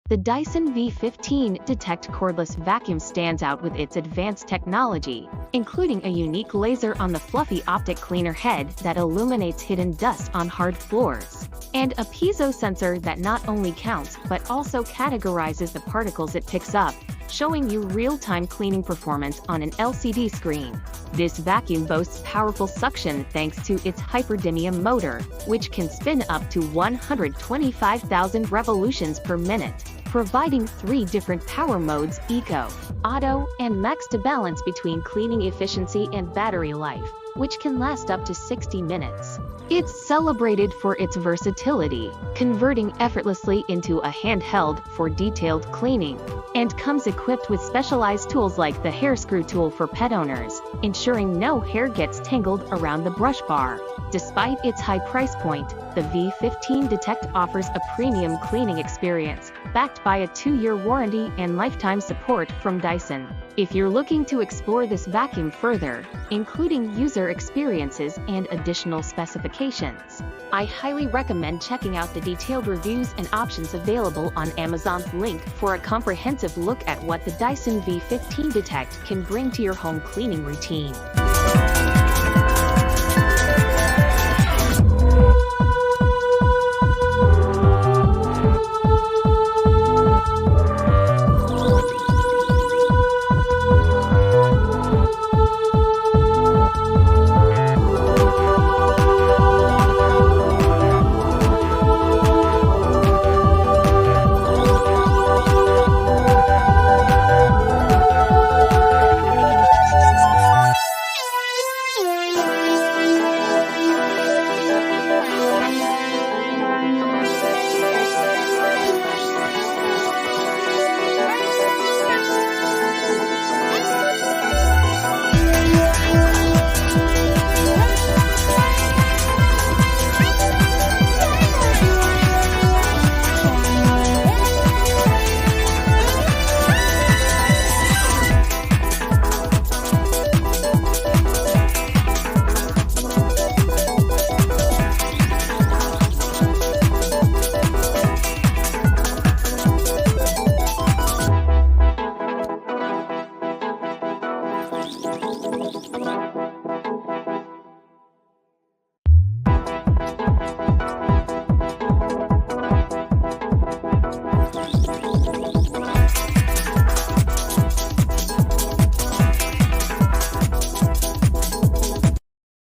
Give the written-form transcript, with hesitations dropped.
The Dyson V15 Detect cordless vacuum stands out with its advanced technology, including a unique laser on the fluffy optic cleaner head that illuminates hidden dust on hard floors, and a piezo sensor that not only counts but also categorizes the particles it picks up, showing you real-time cleaning performance on an LCD screen. This vacuum boasts powerful suction thanks to its hyperdymium motor, which can spin up to 125,000 revolutions per minute, providing 3 different power modes: Eco, Auto, and Max to balance between cleaning efficiency and battery life, which can last up to 60 minutes. It's celebrated for its versatility, converting effortlessly into a handheld for detailed cleaning, and comes equipped with specialized tools like the hair screw tool for pet owners, ensuring no hair gets tangled around the brush bar. Despite its high price point, the V15 Detect offers a premium cleaning experience, backed by a 2-year warranty and lifetime support from Dyson. If you're looking to explore this vacuum further, including user experiences and additional specifications, I highly recommend checking out the detailed reviews and options available on Amazon's link for a comprehensive look at what the Dyson V15 Detect can bring to your home cleaning routine.